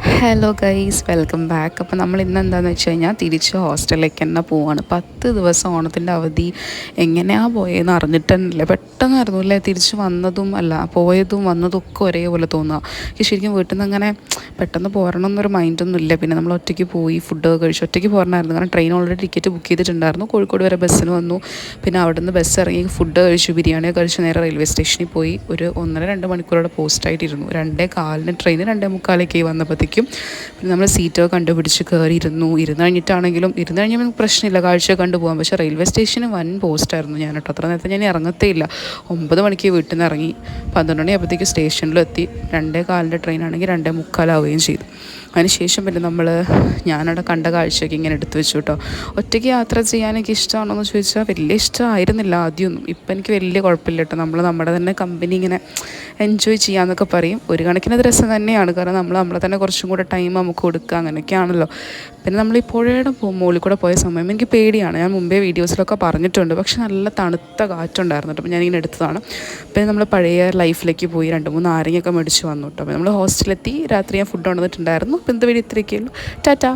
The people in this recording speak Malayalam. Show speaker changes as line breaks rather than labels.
Hello guys, welcome back. അപ്പോൾ നമ്മൾ ഇന്ന് എന്താണെന്ന് വെച്ച് കഴിഞ്ഞാൽ തിരിച്ച് ഹോസ്റ്റലിലേക്ക് തന്നെ പോവാണ്. 10 ദിവസം ഓണത്തിൻ്റെ അവധി എങ്ങനെയാണ് പോയതെന്ന് അറിഞ്ഞിട്ടല്ലേ, പെട്ടെന്നായിരുന്നു അല്ലേ തിരിച്ച് വന്നതും. അല്ല, പോയതും വന്നതും ഒക്കെ ഒരേപോലെ തോന്നുക. എനിക്ക് ശരിക്കും വീട്ടിൽ നിന്ന് അങ്ങനെ പെട്ടെന്ന് പോരണം എന്നൊരു മൈൻഡൊന്നും ഇല്ല. പിന്നെ നമ്മൾ ഒറ്റയ്ക്ക് പോയി ഫുഡൊക്കെ കഴിച്ചു. ഒറ്റയ്ക്ക് പോരണമായിരുന്നു, കാരണം ട്രെയിൻ ഓൾറെഡി ടിക്കറ്റ് ബുക്ക് ചെയ്തിട്ടുണ്ടായിരുന്നു. കോഴിക്കോട് വരെ ബസ്സിന് വന്നു. പിന്നെ അവിടെ നിന്ന് ബസ് ഇറങ്ങി ഫുഡ് കഴിച്ചു, ബിരിയാണിയൊക്കെ കഴിച്ച് നേരെ റെയിൽവേ സ്റ്റേഷനിൽ പോയി. ഒരു 1.5-2 മണിക്കൂറോടെ പോസ്റ്റായിട്ടിരുന്നു. 2:15 ട്രെയിൻ 2:45 വന്നപ്പോഴത്തേക്കും പിന്നെ നമ്മൾ സീറ്റൊക്കെ കണ്ടുപിടിച്ച് കയറി ഇരുന്ന് കഴിഞ്ഞിട്ടാണെങ്കിലും ഇരുന്ന് കഴിഞ്ഞാൽ പ്രശ്നമില്ല, കാഴ്ചയൊക്കെ കണ്ടു പോകാം. പക്ഷേ റെയിൽവേ സ്റ്റേഷന് വൻ പോസ്റ്റായിരുന്നു. ഞാൻ കേട്ടോ അത്ര നേരത്തെ ഞാൻ ഇറങ്ങത്തേ ഇല്ല. 9 മണിക്ക് വീട്ടിൽ നിന്ന് ഇറങ്ങി 12 മണിയാകുമ്പോഴത്തേക്ക് സ്റ്റേഷനിലെത്തി. 2:15 ട്രെയിനാണെങ്കിൽ 2:45 ചെയ്തു. അതിനുശേഷം പിന്നെ ഞാനവിടെ കണ്ട കാഴ്ചയൊക്കെ ഇങ്ങനെ എടുത്തു വെച്ചു കേട്ടോ. ഒറ്റയ്ക്ക് യാത്ര ചെയ്യാൻ എനിക്ക് ഇഷ്ടമാണോ എന്ന് ചോദിച്ചാൽ വലിയ ഇഷ്ടമായിരുന്നില്ല ആദ്യമൊന്നും. ഇപ്പം എനിക്ക് വലിയ കുഴപ്പമില്ല കേട്ടോ. നമ്മുടെ തന്നെ കമ്പനി ഇങ്ങനെ എൻജോയ് ചെയ്യാമെന്നൊക്കെ പറയും. ഒരു കണക്കിന് അത് രസം തന്നെയാണ്, കാരണം നമ്മളെ തന്നെ കുറച്ചും കൂടെ ടൈം നമുക്ക് കൊടുക്കുക, അങ്ങനെയൊക്കെയാണല്ലോ. പിന്നെ നമ്മൾ ഈ പുഴയുടെ മുകളിൽ കൂടെ പോയ സമയം എനിക്ക് പേടിയാണ്. ഞാൻ മുമ്പേ വീഡിയോസിലൊക്കെ പറഞ്ഞിട്ടുണ്ട്. പക്ഷെ നല്ല തണുത്ത കാറ്റുണ്ടായിരുന്നു കേട്ടോ. അപ്പോൾ ഞാനിങ്ങനെ എടുത്തതാണ്. പിന്നെ നമ്മൾ പഴയ ലൈഫിലേക്ക് പോയി 2-3 നാരങ്ങയൊക്കെ മേടിച്ച് വന്നു കേട്ടോ. അപ്പോൾ നമ്മൾ ഹോസ്റ്റലിലെത്തി. രാത്രി ഞാൻ ഫുഡ് കൊണ്ടുവന്നിട്ടുണ്ടായിരുന്നു. അപ്പോൾ എന്ത് വഴി ഇത്രയൊക്കെയുള്ളൂ. ടാറ്റാ.